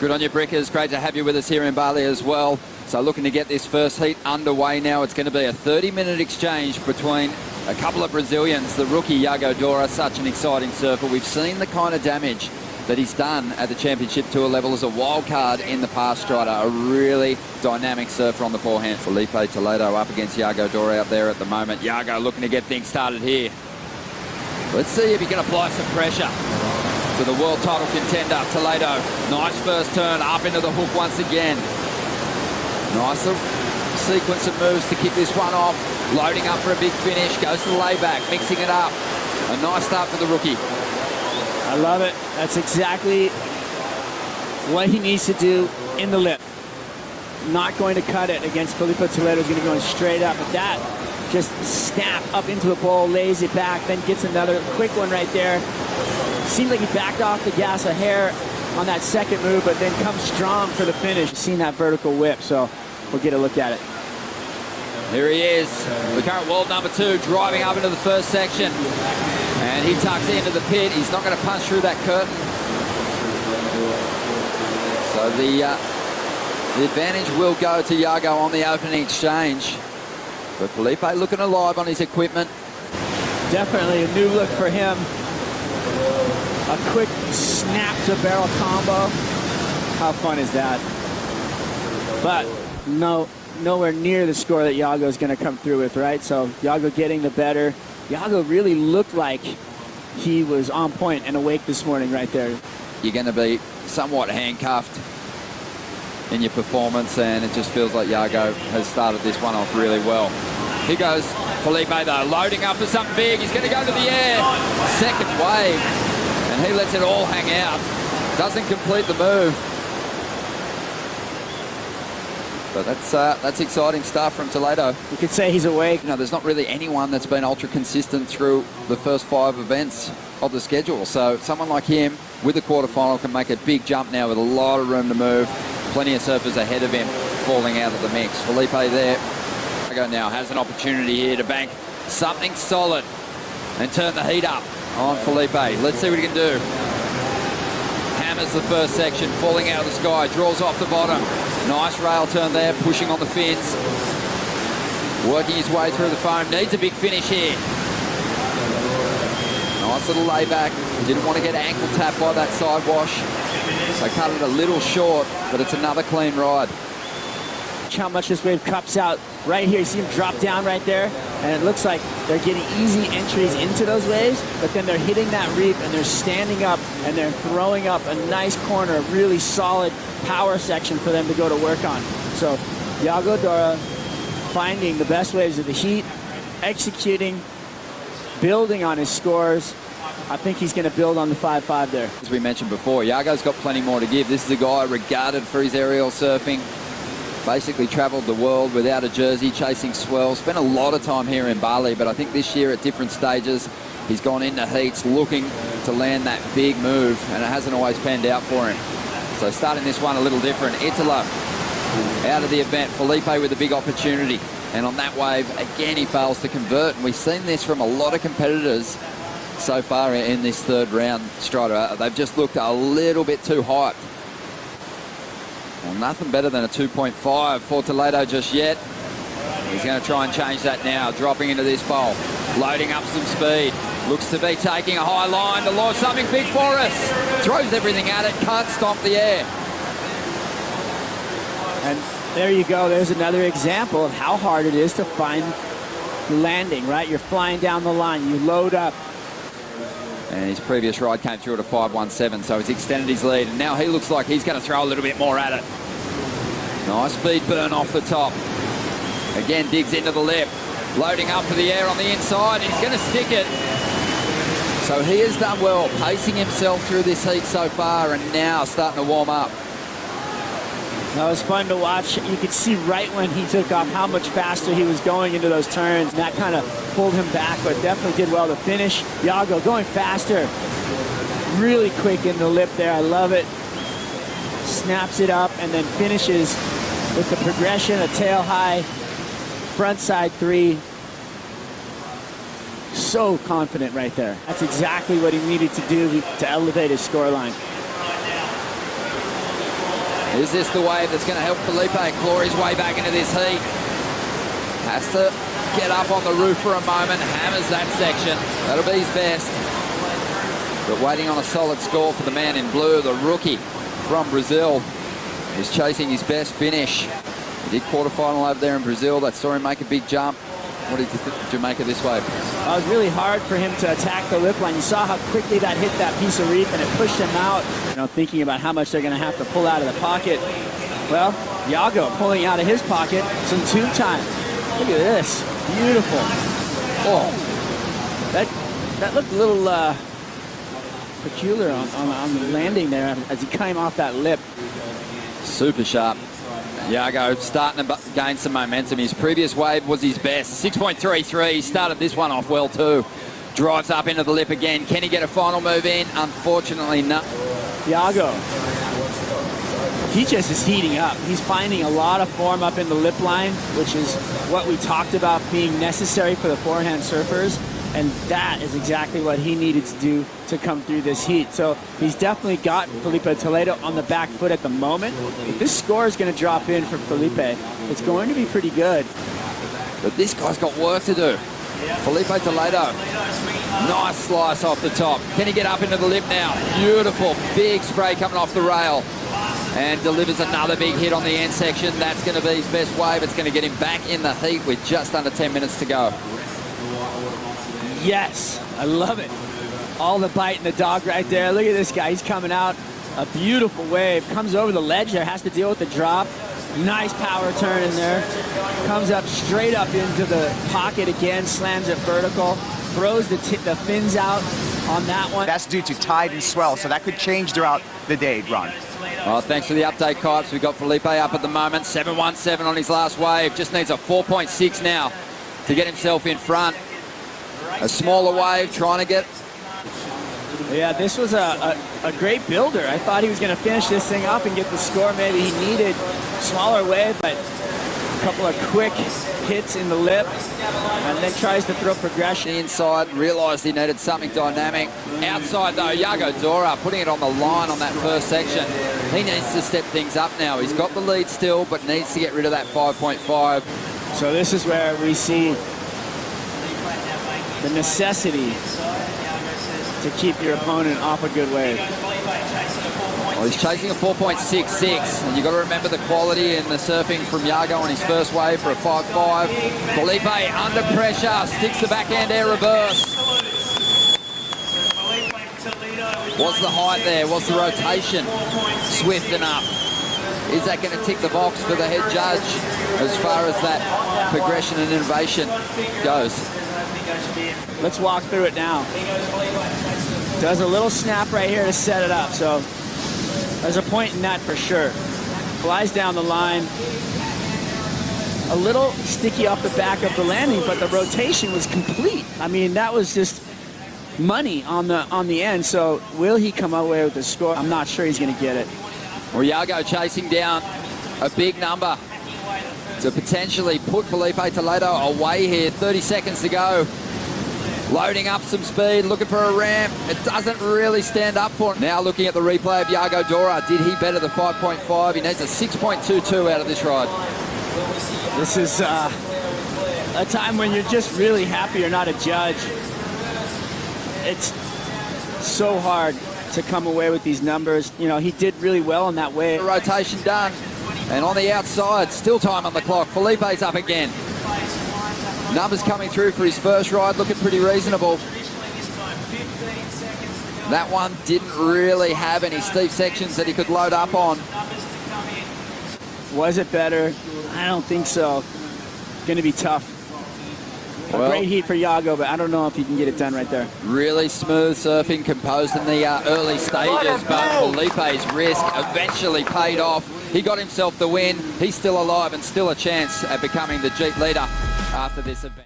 Good on you, Brickers. Great to have you with us here in Bali as well. So looking to get this first heat underway now. It's going to be a 30-minute exchange between a couple of Brazilians. The rookie Yago Dora, such an exciting surfer. We've seen the kind of damage that he's done at the Championship Tour level as a wild card in the past, Strider. A really dynamic surfer on the forehand. Filipe Toledo up against Yago Dora out there at the moment. Yago looking to get things started here. Let's see if he can apply some pressure to the world title contender, Toledo. Nice first turn, up into the hook once again. Nice little sequence of moves to kick this one off. Loading up for a big finish, goes to the layback, mixing it up. A nice start for the rookie. I love it. That's exactly what he needs to do in the lip. Not going to cut it against Filipe Toledo. He's going to go straight up. But that just snap up into the bowl, lays it back, then gets another quick one right there. Seemed like he backed off the gas a hair on that second move, but then comes strong for the finish. Seen that vertical whip, so we'll get a look at it. Here he is, the current world number 2, driving up into the first section. And he tucks into the pit. He's not going to punch through that curtain. So the advantage will go to Yago on the opening exchange. But Filipe looking alive on his equipment. Definitely a new look for him. A quick snap to barrel combo. How fun is that? But nowhere near the score that Yago's going to come through with, right? So Yago getting the better. Yago really looked like he was on point and awake this morning right there. You're going to be somewhat handcuffed in your performance, and it just feels like Yago has started this one off really well. Here goes Filipe though, loading up for something big. He's going to go to the air. Second wave, and he lets it all hang out. Doesn't complete the move. But that's exciting stuff from Toledo. You could say he's awake. You know, there's not really anyone that's been ultra consistent through the first 5 events of the schedule. So someone like him with the quarterfinal can make a big jump now with a lot of room to move. Plenty of surfers ahead of him falling out of the mix. Filipe there. Yago now has an opportunity here to bank something solid and turn the heat up on Filipe. Let's see what he can do. Hammers the first section, falling out of the sky, draws off the bottom. Nice rail turn there, pushing on the fins. Working his way through the foam. Needs a big finish here. Nice little layback. Didn't want to get ankle tapped by that side wash. So cut it a little short, but it's another clean ride. How much this wave cups out right here. You see him drop down right there, and it looks like they're getting easy entries into those waves, but then they're hitting that reef and they're standing up and they're throwing up a nice corner, a really solid power section for them to go to work on. So Yago Dora finding the best waves of the heat, executing, building on his scores. I think he's going to build on the 5-5 there. As we mentioned before, Yago's got plenty more to give. This is a guy regarded for his aerial surfing. Basically traveled the world without a jersey, chasing swell. Spent a lot of time here in Bali, but I think this year at different stages, he's gone into heats looking to land that big move, and it hasn't always panned out for him. So starting this one a little different. Italo out of the event. Filipe with a big opportunity. And on that wave, again, he fails to convert. And we've seen this from a lot of competitors so far in this third round, Strider. They've just looked a little bit too hyped. Well, nothing better than a 2.5 for Toledo just yet. He's going to try and change that now, dropping into this bowl, loading up some speed. Looks to be taking a high line to launch something big for us. Throws everything at it, can't stomp the air. And there you go. There's another example of how hard it is to find landing, right? You're flying down the line, you load up. And his previous ride came through at a 5.17, so he's extended his lead. And now he looks like he's going to throw a little bit more at it. Nice speed burn off the top. Again, digs into the lip. Loading up for the air on the inside. He's going to stick it. So he has done well, pacing himself through this heat so far, and now starting to warm up. That was fun to watch. You could see right when he took off how much faster he was going into those turns. And that kind of pulled him back, but definitely did well to finish. Yago going faster. Really quick in the lip there. I love it. Snaps it up and then finishes with the progression, a tail high, front side 3. So confident right there. That's exactly what he needed to do to elevate his scoreline. Is this the wave that's going to help Filipe claw his way back into this heat? Has to get up on the roof for a moment, hammers that section. That'll be his best. But waiting on a solid score for the man in blue, the rookie from Brazil, is chasing his best finish. He did quarterfinal over there in Brazil. That saw him make a big jump. What did you make of this wave? It was really hard for him to attack the lip line. You saw how quickly that hit that piece of reef and it pushed him out. You know, thinking about how much they're going to have to pull out of the pocket. Well, Yago pulling out of his pocket some tube time. Look at this. Beautiful. Oh, that looked a little peculiar on the landing there as he came off that lip. Super sharp. Yago starting to gain some momentum. His previous wave was his best. 6.33. He started this one off well too. Drives up into the lip again. Can he get a final move in? Unfortunately, no. Yago, he just is heating up. He's finding a lot of form up in the lip line, which is what we talked about being necessary for the forehand surfers. And that is exactly what he needed to do to come through this heat. So he's definitely got Filipe Toledo on the back foot at the moment. If this score is going to drop in for Filipe, it's going to be pretty good. But this guy's got work to do. Filipe Toledo, nice slice off the top. Can he get up into the lip now? Beautiful, big spray coming off the rail. And delivers another big hit on the end section. That's going to be his best wave. It's going to get him back in the heat with just under 10 minutes to go. Yes, I love it. All the bite in the dog right there. Look at this guy. He's coming out. A beautiful wave. Comes over the ledge there. Has to deal with the drop. Nice power turn in there. Comes up straight up into the pocket again. Slams it vertical. Throws the fins out on that one. That's due to tide and swell, so that could change throughout the day, Ron. Oh, thanks for the update, Kipes. We've got Filipe up at the moment. 7.17 on his last wave. Just needs a 4.6 now to get himself in front. A smaller wave, trying to get... Yeah, this was a great builder. I thought he was going to finish this thing up and get the score maybe he needed. Smaller wave, but a couple of quick hits in the lip, and then tries to throw progression. Inside, realised he needed something dynamic. Outside, though, Yago Dora putting it on the line on that first section. He needs to step things up now. He's got the lead still, but needs to get rid of that 5.5. So this is where we see the necessity to keep your opponent off a good wave. Well, he's chasing a 4.66, and you've got to remember the quality in the surfing from Yago on his first wave for a 5.5. Filipe under pressure, sticks the backhand air reverse. Was the height there? Was the rotation swift enough? Is that going to tick the box for the head judge as far as that progression and innovation goes? Let's walk through it now. Does a little snap right here to set it up, so there's a point in that for sure. Flies down the line. A little sticky off the back of the landing, but the rotation was complete. I mean, that was just money on the end. So will he come away with the score? I'm not sure he's going to get it. Well, Yago chasing down a big number to potentially put Filipe Toledo away here. 30 seconds to go. Loading up some speed, looking for a ramp. It doesn't really stand up for him. Now looking at the replay of Yago Dora. Did he better the 5.5? He needs a 6.22 out of this ride. This is a time when you're just really happy you're not a judge. It's so hard to come away with these numbers. You know, he did really well on that wave. Rotation done. And on the outside, still time on the clock. Felipe's up again. Numbers coming through for his first ride, looking pretty reasonable. That one didn't really have any steep sections that he could load up on. Was it better? I don't think so. Going to be tough. A great heat for Yago, but I don't know if he can get it done right there. Really smooth surfing, composed in the early stages, but Felipe's risk eventually paid off. He got himself the win. He's still alive and still a chance at becoming the Jeep leader after this event.